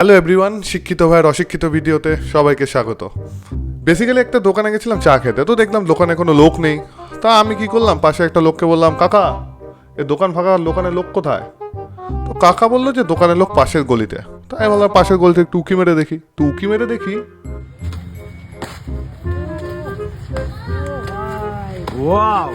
Hello everyone, শিক্ষিত ভাইয়ের অশিক্ষিত ভিডিওতে সবাইকে স্বাগত। বেসিক্যালি একটা দোকানে গেছিলাম চা খেতে, তো দেখলাম দোকানে কোনো লোক নেই। তা আমি কি করলাম, পাশে একটা লোককে বললাম, কাকা এ দোকান ফাঁকা, দোকানের লোক কোথায়? তো কাকা বললো যে দোকানের লোক পাশের গলিতে। তাই আমি বললাম পাশের গলিতে একটু উকি মেরে দেখি। তো উকি মেরে দেখি Wow!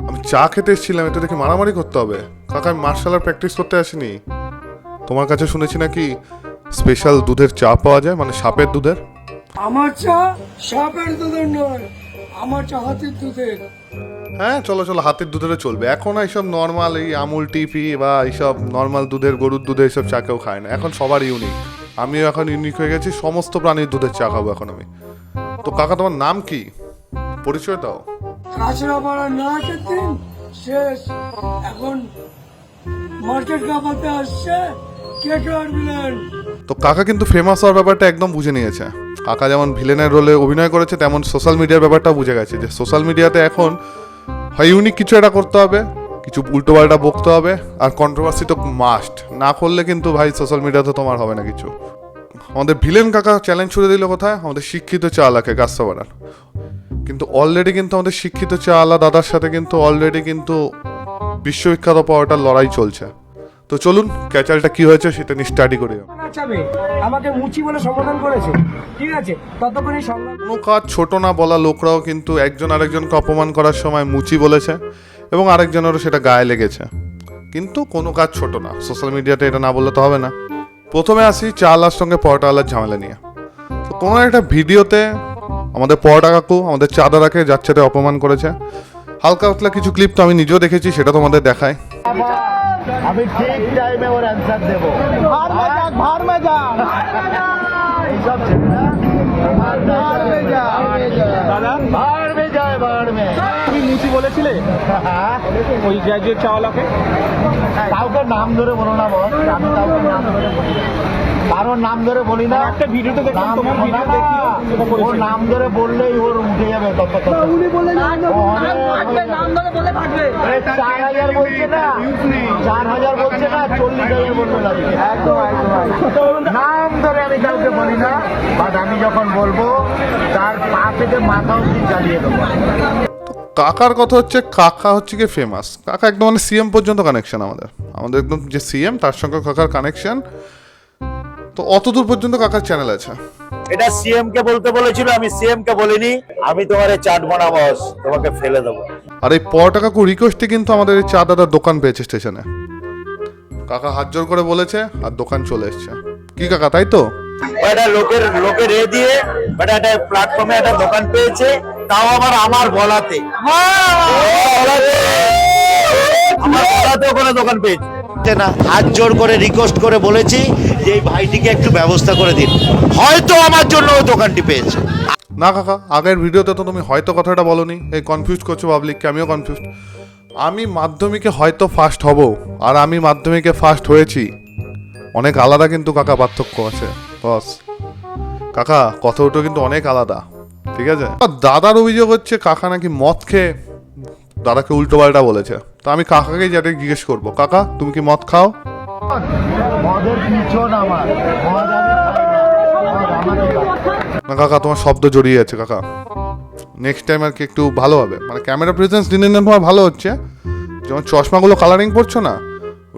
আমি চা খেতে এসেছিলাম, এটা দেখে মারামারি করতে হবে। কাকা আমি মার্শাল আর্ট প্র্যাকটিস করতে আসিনি। তোমার কাছে শুনেছি নাকি স্পেশাল দুধের চা পাওয়া যায়, মানে সাপের দুধের। আমার চা সাপের দুধের নয়, আমার চা হাতির দুধের। হ্যাঁ চলো চলো, হাতের দুধেরও চলবে। এখন এইসব নর্মাল এই আমুল টিপি বা এইসব নর্মাল দুধের, গরুর দুধের এইসব চা কেউ খায় না। এখন সবার ইউনিক, আমিও এখন ইউনিক হয়ে গেছি। সমস্ত প্রাণীর দুধের চা খাবো এখন আমি। তো কাকা তোমার নাম কি, পরিচয় দাও। কাছড়া পাড়া নাচের দিন শেষ, এখন মার্কেট কাপাতে আসছে কেকেআর ভিলেন। তো কাকা কিন্তু ফেমাস হওয়ার ব্যাপারটা একদম বুঝে নিয়েছে। কাকা যেমন ভিলেনের রোলে অভিনয় করেছে, তেমন সোশ্যাল মিডিয়ার ব্যাপারটাও বুঝে গেছে যে সোশ্যাল মিডিয়াতে এখন হয় ইউনিক কিছু একটা করতে হবে, কিছু উল্টোপাল্টা বকতে হবে, আর কন্ট্রোভার্সি তো মাস্ট। না করলে কিন্তু ভাই সোশ্যাল মিডিয়াতে তোমার হবে না কিছু। আমাদের ভিলেন কাকা চ্যালেঞ্জ ছুড়ে দিল কোথায়, আমাদের শিক্ষিত চালাকে কাস্তাপাড়ার। কিন্তু অলরেডি কিন্তু আমাদের শিক্ষিত চালা দাদার সাথে কিন্তু অলরেডি কিন্তু বিশ্ববিখ্যাত পাওয়াটার লড়াই চলছে। তো চলুন ক্যাচালটা কি হয়েছে সেটা নিয়ে স্টাডি করি। নাচাবে আমাকে মুচি বলে সম্বোধন করেছে, ঠিক আছে? ততক্ষণই সংগ্রাম। কোনো কাজ ছোট না বলা লোকরাও কিন্তু একজন আরেকজনকে অপমান করার সময় মুচি বলেছে, এবং আরেকজনেরও সেটা গায়ে লেগেছে। কিন্তু কোনো কাজ ছোট না, সোশ্যাল মিডিয়াতে এটা না বললে তো হবে না। প্রথমে আসি চালার সঙ্গে পরোটাওয়ালার ঝামেলা নিয়ে। তো কোনো একটা ভিডিওতে আমাদের পরোটা কাকু আমাদের চাঁদারাকে যাচ্ছেতে অপমান করেছে। হালকা পাতলা কিছু ক্লিপ তো আমি নিজেও দেখেছি, সেটা তোমাদের দেখায়। আমি ঠিক টাইমে ওর অ্যান্সার দেব। এইসব ছেলেরা তুমি মুচি বলেছিলে ওই গ্র্যাজুয়েট চাওয়ালাকে? কাউকে নাম ধরে বলো না বস, আমি কাউকে নাম ধরে বলি না, কারোর নাম ধরে বলি না। একটা ভিডিওতে দেখলাম তোমার ভিডিও দেখি ওর নাম ধরে বললেই ওর উঠে যাবে। উনি বলে নাম ধরে বলে থাকবে। 4,000 বলছে না, 4,000 বলছে না, 40,000 বলতে লাগবে। নাম ধরে আমি কাউকে বলি না, বাট আমি যখন বলবো তার পা থেকে মাথা অব্দি জ্বালিয়ে দেবো। কাকার কথা হচ্ছে, কাকা হচ্ছে কি ফেমাস। কাকা একদম মানে সিএম পর্যন্ত কানেকশন আমাদের একদম যে সিএম তার সঙ্গে কাকার কানেকশন। তো অতদূর পর্যন্ত কাকার চ্যানেল আছে। এটা সিএম কে বলতে বলেছিল, আমি সিএম কে বলিনি। আমি তোমার চাটবো না বস, তোমাকে ফেলে দেবো। আর এই পরোটা কাকু রিকোয়েস্টে কিন্তু আমাদের এই চা দাদার দোকান পেয়েছে স্টেশনে। কাকা হাত জোর করে বলেছে আর দোকান চলে এসছে। কি কাকা তাই তো? এটা লোকের এ দিয়ে একটা প্ল্যাটফর্মে একটা দোকান পেয়েছে, তাও আবার আমার বলাতে। আমার বলাতেও কোনো দোকান পেয়েছে না। হাত জোর করে রিকোয়েস্ট করে বলেছি যে এই ভাইটিকে একটু ব্যবস্থা করে দিন, হয়তো আমার জন্য ওই দোকানটি পেয়েছে। না কাকা, আগের ভিডিওতে তো তুমি হয়তো কথাটা বলনি, এই কনফিউজ করছো পাবলিককে। আমিও কনফিউজ। আমি মাধ্যমিকে হয়তো ফার্স্ট হব, আর আমি মাধ্যমিকে ফার্স্ট হয়েছি, অনেক আলাদা কিন্তু কাকা, পার্থক্য আছে বস। কাকা কথা ওটা কিন্তু অনেক আলাদা, ঠিক আছে? দাদার অভিযোগ হচ্ছে কাকা নাকি মদ খেয়ে দাদাকে উল্টো পাল্টা বলেছে। তো আমি কাকাকে যেটা জিজ্ঞেস করবো, কাকা তুমি কি মদ খাও? মদের পিছন আমার, মদ আমি খাই না, মদ আমাকে খাই। না কাকা তোমার শব্দ জড়িয়ে আছে কাকা। নেক্সট টাইম আর কি একটু ভালো হবে, মানে ক্যামেরা প্রেজেন্স দিনে দিন তোমার ভালো হচ্ছে। যেমন চশমাগুলো কালারিং পড়ছো না,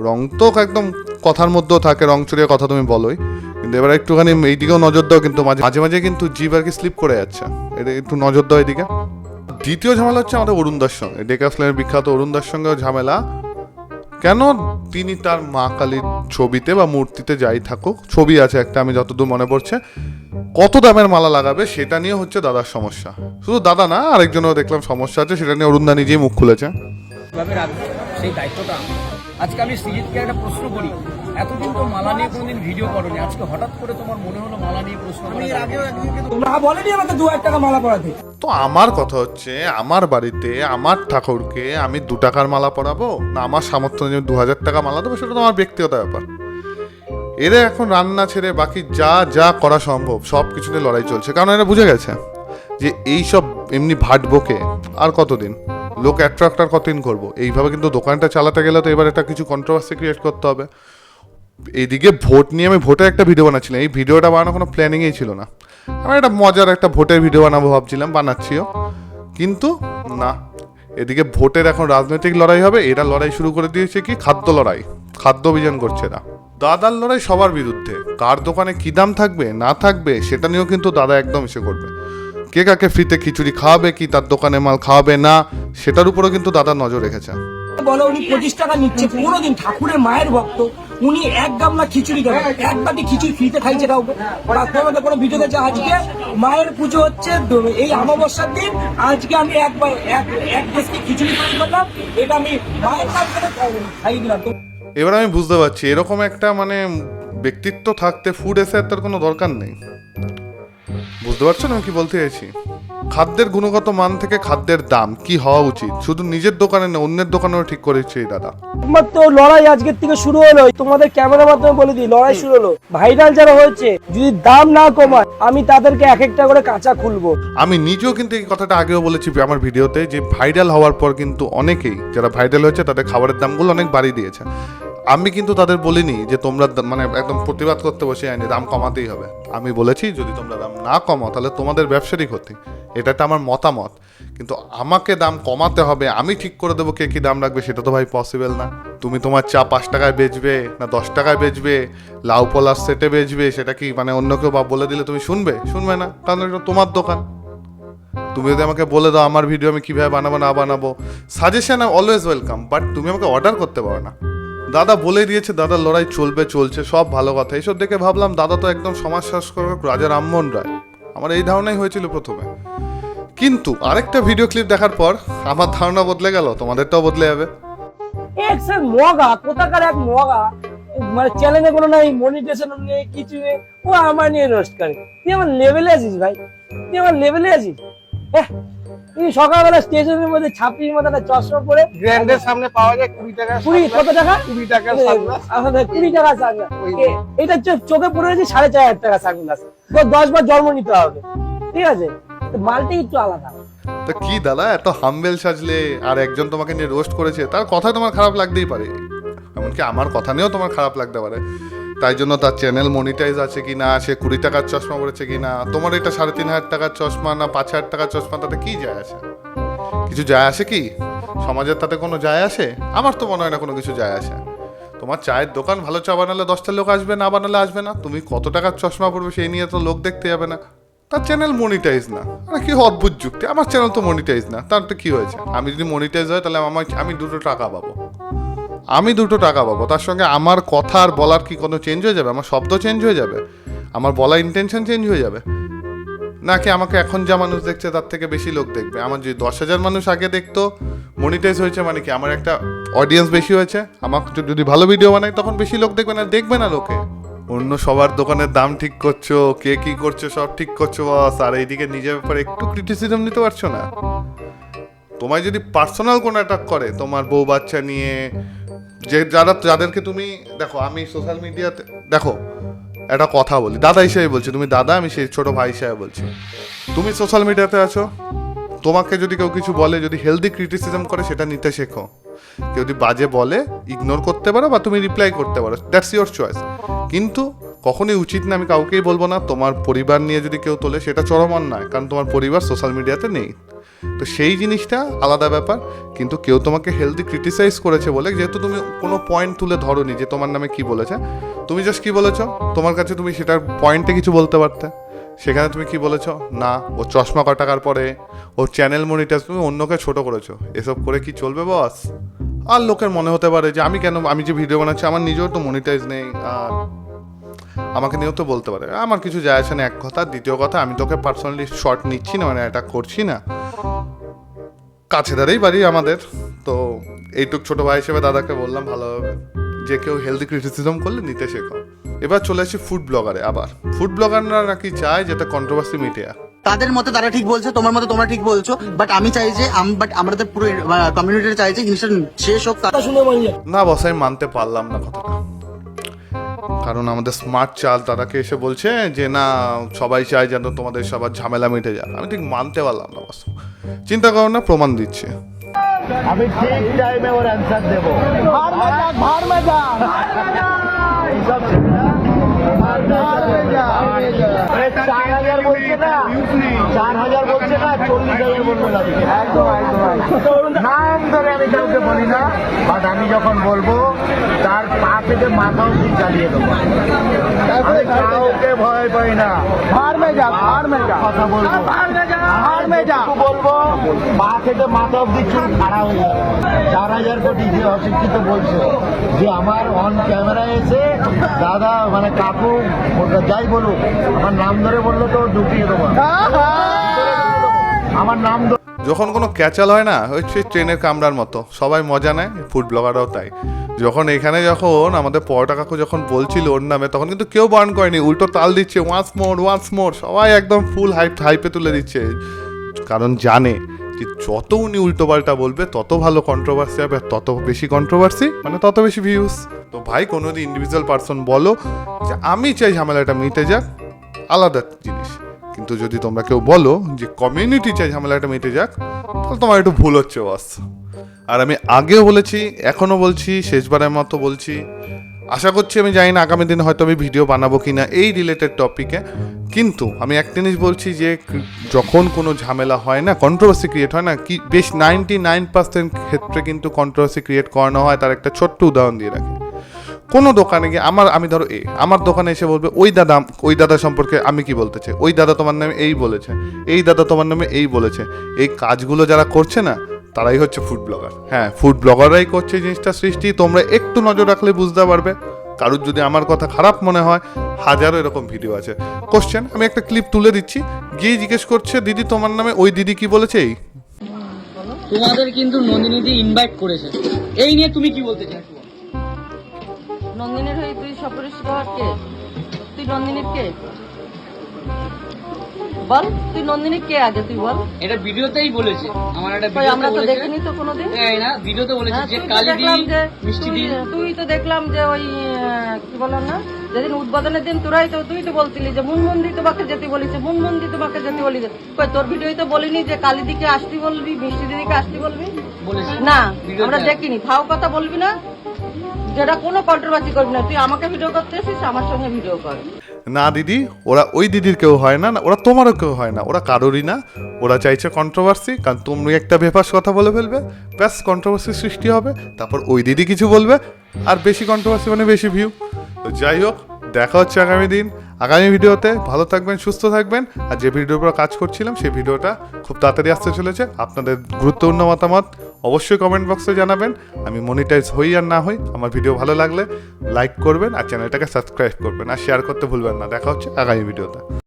রং তো একদম কথার মধ্যেও থাকে, রং চড়িয়ে কথা তুমি বলোই, কিন্তু এবার একটুখানি এইদিকেও নজর দাও। কিন্তু মাঝে মাঝে কিন্তু জিভ আর কি স্লিপ করে যাচ্ছে, এটা একটু নজর দাও এদিকে। দ্বিতীয় ঝামেলা হচ্ছে আমাদের অরুণদার সঙ্গে, ডেকাফ্লেনের বিখ্যাত অরুণদার সঙ্গেও ঝামেলা। কেন তিনি তার মা কালীর ছবিতে বা মূর্তিতে যাই থাকুক, ছবি আছে একটা আমি যতদূর মনে পড়ছে, কত দামের মালা লাগাবে সেটা নিয়ে হচ্ছে দাদার সমস্যা। শুধু দাদা না, আরেকজনও দেখলাম সমস্যা আছে, সেটা নিয়ে অরুণদা নিজেই মুখ খুলেছে। সেই দায়িত্বটা আজকে আমি সৃজিতকে একটা প্রশ্ন করি, এতদিন তো মালা নিয়ে কোনোদিন ভিডিও করোনি, আজকে হঠাৎ করে তোমার মনে হলো মালা নিয়ে প্রশ্ন করা? আগেও একদিন তোমরা বলেনি আমাকে 2,000 টাকা মালা পরাতে? তো আমার কথা হচ্ছে, আমার বাড়িতে আমার ঠাকুরকে আমি 2 টাকার মালা পরাবো না আমার সামর্থ্য নিয়ে 2,000 টাকা মালা দেবো, সেটা তো আমার ব্যক্তিগত ব্যাপার। এরা এখন রান্না ছেড়ে বাকি যা যা করা সম্ভব সব কিছু নিয়ে লড়াই চলছে, কারণ এরা বুঝে গেছে যে এই সব এমনি ভাট বকে আর কতদিন, লোক অ্যাট্রাক্ট আর কতদিন করবো? এইভাবে কিন্তু দোকানটা চালাতে গেলে তো এবার একটা কিছু কন্ট্রোভার্সি ক্রিয়েট করতে হবে। এইদিকে ভোট নিয়ে আমি ভোটের একটা ভিডিও বানাচ্ছিলাম, এই ভিডিওটা বানানো কোনো প্ল্যানিংই ছিল না। আমি একটা মজার একটা ভোটের ভিডিও বানাবো ভাবছিলাম, বানাচ্ছিও, কিন্তু না, এদিকে ভোটের এখন রাজনৈতিক লড়াই হবে, এরা লড়াই শুরু করে দিয়েছে কি খাদ্য লড়াই, খাদ্য অভিযান করছে এরা। দাদার লড়াই সবার বিরুদ্ধে, কার দোকানে কি দাম থাকবে না থাকবে সেটা নিয়েও কিন্তু দাদা একদম এসে করবে। কে কাকে ফ্রিতে খিচুড়ি খাওয়াবে কি তার দোকানে মাল খাওয়াবে না সেটার উপরেও কিন্তু দাদা নজর রেখেছে। বলো উনি 25 টাকা নিচ্ছে, কোনোদিন ঠাকুরের মায়ের ভক্ত, উনি এক গামলা খিচুড়ি খাবেন, এক বাটি খিচুড়ি ফ্রিতে খাইছে কাউকে? তোমাদের কোনো ভিডিও দেখছে আজকে মায়ের পুজো হচ্ছে এই অমাবস্যার দিন, আজকে আমি এক দেশকে খিচুড়ি তৈরি করলাম, এটা আমি মায়ের কাছ থেকে খাইয়ে দিলাম। এবার আমি বুঝতে পারছি এরকম একটা মানে ব্যক্তিত্ব থাকতে ফুড এসে তার কোনো দরকার নেই। বুঝতে পারছো না কি বলতে চাইছি? খাদ্যের গুণগত মান থেকে খাদ্যের দাম কি হওয়া উচিত শুধু নিজের দোকানে না অন্যের দোকানেও ঠিক করেছে এই দাদা। মাত্র লড়াই আজকের থেকে শুরু হলো, তোমাদের ক্যামেরার মাধ্যমে বলে দিই লড়াই শুরু হলো। ভাইরাল যারা হয়েছে যদি দাম না কমায় আমি তাদেরকে এক একটা করে কাঁচা খুলবো। আমি নিজেও কিন্তু এই কথাটা আগেও বলেছি আমার ভিডিওতে যে ভাইরাল হওয়ার পর কিন্তু অনেকেই যারা ভাইরাল হয়েছে তাদের খাবারের দামগুলো অনেক বাড়িয়ে দিয়েছে। আমি কিন্তু তাদের বলিনি যে তোমরা মানে একদম প্রতিবাদ করতে বসে আইনি দাম কমাতেই হবে। আমি বলেছি যদি তোমরা দাম না কমাও তাহলে তোমাদের ব্যবসারই ক্ষতি, এটা একটা আমার মতামত। কিন্তু আমাকে দাম কমাতে হবে, আমি ঠিক করে দেবো কে কি দাম রাখবে, সেটা তো ভাই পসিবল না। তুমি তোমার চা 5 টাকায় বেচবে না 10 টাকায় বেচবে, লাউ পলার সেটে বেচবে, সেটা কি মানে অন্য কেউ বা বলে দিলে তুমি শুনবে? শুনবে না, কারণ এটা তোমার দোকান। তুমি যদি আমাকে বলে দাও আমার ভিডিও আমি কীভাবে বানাবো না বানাবো, সাজেশন অলওয়েজ ওয়েলকাম, বাট তুমি আমাকে অর্ডার করতে পারো না। দাদা বলে দিয়েছে দাদার লড়াই চলবে, চলছে, সব ভালো কথা। এইসব দেখে ভাবলাম দাদা তো একদম সমাজ শাসক রাজা রামমোহন রায়, আমার এই ধারণাই হয়েছিল প্রথমে। কিন্তু আরেকটা ভিডিও ক্লিপ দেখার পর আমার ধারণা বদলে গেল, তোমাদেরটাও বদলে যাবে। এক স্যার মগা, কোথাকার এক মগা, মানে চ্যানেলে কোনো নাই, মনিটেশন নেই, কিছু নেই, ও আমার নিয়ে রোস্ট করে। তুই আমার লেভেলে আছিস ভাই, তুই আমার লেভেলে আছিস। তুই সকালবেলা স্টেশনের মধ্যে ছাপড়ির মতো একটা চশমা পরে গ্র্যান্ডের সামনে পাওয়া যায় 20 টাকা। 20 কত টাকা? 20 টাকার সানগ্লাস। আমাদের 20 টাকা সানগ্লাস, এটা চোখে পড়ে রয়েছে 4500 টাকা সানগ্লাস, 10 বার জন্ম নিতে হবে, ঠিক আছে? মালটাই একটু আলাদা। তা কি দাদা এত হাম্বেল সাজলে, আর একজন তোমাকে নিয়ে রোস্ট করেছে তার কথা তোমার খারাপ লাগতেই পারে, এমনকি আমার কথা নিয়েও তোমার খারাপ লাগতে পারে। তাই জন্য তার চ্যানেল মনিটাইজ আছে কি না, সে 20 টাকার চশমা পড়েছে কি না, তোমার এটা 3500 টাকার চশমা না 5000 টাকার চশমা, তাতে কি যায় আসে? কিছু যায় আসে কি সমাজের? তাতে কোনো যায় আসে? আমার তো মনে হয় না কোনো কিছু যায় আসে। তোমার চায়ের দোকান, ভালো চা বানালে 10টা লোক আসবে, না বানালে আসবে না। তুমি কত টাকার চশমা পড়বে সেই নিয়ে তো লোক দেখতে যাবে না। তার চ্যানেল মনিটাইজ না, কি অদ্ভুত যুক্তি। আমার চ্যানেল তো মনিটাইজ না, তার তো কি হয়েছে? আমি যদি মনিটাইজ হয় তাহলে আমি 2 টাকা পাবো, আমি 2 টাকা পাবো। তার সঙ্গে আমার কথা আর বলার কি কোনো চেঞ্জ হয়ে যাবে? আমার শব্দ চেঞ্জ হয়ে যাবে? আমার বলা ইন্টেনশন চেঞ্জ হয়ে যাবে? নাকি আমাকে এখন যা মানুষ দেখছে তার থেকে বেশি লোক দেখবে? আমার যদি 10,000 মানুষ আগে দেখতো, মনিটাইজ হয়েছে মানে কি আমার একটা অডিয়েন্স বেশি হয়েছে, আমাকে যদি ভালো ভিডিও বানাই তখন বেশি লোক দেখবে না? দেখবে না লোকে। অন্য সবার দোকানের দাম ঠিক করছো, কে কি করছো সব ঠিক করছো বস, আর এইদিকে নিজের ব্যাপারে একটু ক্রিটিসিজম নিতে পারছো না। তোমায় যদি পার্সোনাল কোনো অ্যাটাক করে তোমার বউ বাচ্চা নিয়ে, যে যাদেরকে তুমি দেখো, আমি সোশ্যাল মিডিয়াতে দেখো একটা কথা বলি, দাদা হিসেবে বলছি, তুমি দাদা, আমি সেই ছোট ভাই হিসেবে বলছি। তুমি সোশ্যাল মিডিয়াতে আছো, তোমাকে যদি কেউ কিছু বলে, যদি হেলদি ক্রিটিসিজম করে সেটা নিতে শেখো। কেউ যদি বাজে বলে ইগনোর করতে পারো বা তুমি রিপ্লাই করতে পারো, দ্যাটস ইয়োর চয়েস। কিন্তু কখনোই উচিত না, আমি কাউকেই বলবো না, তোমার পরিবার নিয়ে যদি কেউ তোলে সেটা চরম অন্যায়, কারণ তোমার পরিবার সোশ্যাল মিডিয়াতে নেই। তো সেই জিনিসটা আলাদা ব্যাপার। কিন্তু কেউ তোমাকে হেলদি ক্রিটিসাইজ করেছে বলে, যেহেতু তুমি কোনো পয়েন্ট তুলে ধরোনি যে তোমার নামে কি বলেছে, তুমি জাস্ট কি বলেছো, তোমার কাছে তুমি সেটার পয়েন্টে কিছু বলতে পারতে, সেখানে তুমি কি বলেছো না ও চশমা ক টাকার পরে, ও চ্যানেল মনিটাইজ, তুমি অন্যকে ছোট করেছো। এসব করে কি চলবে বস? আর লোকের মনে হতে পারে যে আমি যে ভিডিও বানাচ্ছি আমার নিজেও তো মনিটাইজ নেই, আর আমাকে নিয়েও তো বলতে পারে। আমার কিছু যায় আসে না, এক কথা। দ্বিতীয় কথা, আমি তোকে পার্সোনালি শর্ট নিচ্ছি না, মানে অ্যাটাক করছি না, কাছে দাঁড়িয়েই বাড়ি আমাদের। তো এইটুক ছোট ভাই হিসেবে দাদাকে বললাম ভালোভাবে যে কেউ হেলদি ক্রিটিসিজম করলে নিতে শেখো। এবার চলে আসি ফুড ব্লগারে। আবার ফুড ব্লগাররা নাকি চায় যেটা কন্ট্রোভার্সি মিডিয়া, তাদের মতে তারা ঠিক বলছে, তোমার মতে তোমরা ঠিক বলছো, বাট আমি চাই যে আমাদের পুরো কমিউনিটি চাই যে জিনিসটা শেষ হোক। শুনে মনে যায় না বস, আমি মানতে পারলাম না কথাটা। কারণ আমাদের স্মার্ট চাল তারাকে এসে বলছে যে না সবাই চায় যেন তোমাদের সবার ঝামেলা মিটে যায়। আমি ঠিক মানতে পারলাম না বস। চিন্তা করো না, প্রমাণ দিচ্ছে। আমি ঠিক টাইমে ওর অ্যান্সার দেবো। এইসব ছেলে না, 4,000 বলছে না, 4,000 বলছে না, 40,000 বলবে লাগবে। নাম ধরে আমি কাউকে বলি না, বাট আমি যখন বলবো তার পা থেকে মাথা অব্দি চালিয়ে দেবো। আমি কাউকে ভয় পাই না, কথা বলবো, বলবো পা থেকে মাথা অব্দি চুল খাড়া হয়ে যাবে। 4,000 কোটি যে অশিক্ষিত বলছে যে আমার অন ক্যামেরা এসে দাদা মানে কাকু যাই বলুক আমার নাম ধরে বললে তো ঢুকিয়ে দেবো, আমার নাম ধরে। যখন কোনো ক্যাচাল হয় না হচ্ছে ট্রেনের কামড়ার মতো, সবাই মজা নেয়, ফুড ব্লগাররাও তাই। যখন যখন আমাদের পরোটা কাকু যখন বলছিল ওর নামে, তখন কিন্তু কেউ বার্ন করেনি, উল্টো তাল দিচ্ছে, ওয়ান্স মোর, সবাই একদম ফুল হাইপে তুলে দিচ্ছে। কারণ জানে যে যত উনি উল্টো পাল্টা বলবে তত ভালো কন্ট্রোভার্সি হবে, তত বেশি কন্ট্রোভার্সি মানে তত বেশি ভিউজ। তো ভাই কোনো ইন্ডিভিজুয়াল পার্সন বলো যে আমি চাই ঝামেলাটা মিটে যাক, আলাদা জিনিস। কিন্তু যদি তোমরা কেউ বলো যে কমিউনিটি চাই ঝামেলাটা মিটে যাক, তাহলে তোমার একটু ভুল হচ্ছে বাস। আর আমি আগেও বলেছি, এখনও বলছি, শেষবারের মতো বলছি, আশা করছি, আমি জানি না আগামী দিনে হয়তো আমি ভিডিও বানাবো কিনা এই রিলেটেড টপিকে, কিন্তু আমি একটা জিনিস বলছি যে যখন কোনো ঝামেলা হয় না, কন্ট্রোভার্সি ক্রিয়েট হয় না, কি বেশ 99% ক্ষেত্রে কিন্তু কন্ট্রোভার্সি ক্রিয়েট করানো হয়। তার একটা ছোট্ট উদাহরণ দিয়ে রাখি। কোনো দোকানে গিয়ে আমি ধরো আমার দোকানে এসে বলবে ওই দাদা সম্পর্কে আমি কি বলতে চাই, ওই দাদা তোমার নামে এই বলেছে, এই দাদা তোমার নামে এই বলেছে। এই কাজগুলো যারা করছে না তারাই হচ্ছে ফুড ব্লগার। হ্যাঁ, ফুড ব্লগাররাই করছে এই জিনিসটা সৃষ্টি। তোমরা একটু নজর রাখলে বুঝতে পারবে। কারোর যদি আমার কথা খারাপ মনে হয়, হাজারো এরকম ভিডিও আছে। কোশ্চেন আমি একটা ক্লিপ তুলে দিচ্ছি, গিয়ে জিজ্ঞেস করছে দিদি তোমার নামে ওই দিদি কি বলেছে এই। তোমাদের কিন্তু নন্দিনীদি ইনভাইট করেছে, এই নিয়ে তুমি কি বলতে চাও? নন্দিনীর হয়ে তুই সপরিশ কে? তুই নন্দিনীর কে? বল, তুই নন্দিনী কে আগে তুই বল। এটা ভিডিওতেই বলেছে, আমার একটা কই আমরা তো দেখিনি তো কোনোদিন। এই না ভিডিওতে বলেছে যে তুই তো কালিদি দেখলাম যে মিষ্টি দি, তুই তো দেখলাম যে ওই কি বললাম না, যেদিন উদ্বোধনের দিন তুই তো বলছিলি যে মুনমুন্দি তোমাকে যেতে বলেছে, মুনমুন্দি তোমাকে যেতে বলেছে। কই তোর ভিডিওই তো বলিনি যে কালিদিকে আসতে বলবি, মিষ্টি দিদিকে আসতে বলবি, বলেছে না ভিডিওতে। আমরা দেখিনি। ফাও কথা বলবি না, যেটা কোনো কন্ট্রোভার্সি করবি না। তুই আমাকে ভিডিও করতে এসেছিস, আমার সঙ্গে ভিডিও কর। না দিদি, ওরা ওই দিদির কেউ হয় না, ওরা তোমারও কেউ হয় না, ওরা কারোরই না। ওরা চাইছে কন্ট্রোভার্সি, কারণ তুমি একটা বেফাস কথা বলে ফেলবে, ব্যাস কন্ট্রোভার্সি সৃষ্টি হবে। তারপর ওই দিদি কিছু বলবে, আর বেশি কন্ট্রোভার্সি মানে বেশি ভিউ। তো যাই হোক, দেখা হচ্ছে আগামী ভিডিওতে। ভালো থাকবেন, সুস্থ থাকবেন। আর যে ভিডিওর উপর কাজ করছিলাম সেই ভিডিওটা খুব তাড়াতাড়ি আসতে চলেছে। আপনাদের গুরুত্বপূর্ণ মতামত অবশ্যই কমেন্ট বক্সে জানাবেন। আমি মনিটাইজ হই আর না হই, আমার ভিডিও ভালো লাগলে লাইক করবেন আর চ্যানেলটাকে সাবস্ক্রাইব করবেন আর শেয়ার করতে ভুলবেন না। দেখা হচ্ছে আগামী ভিডিওতে।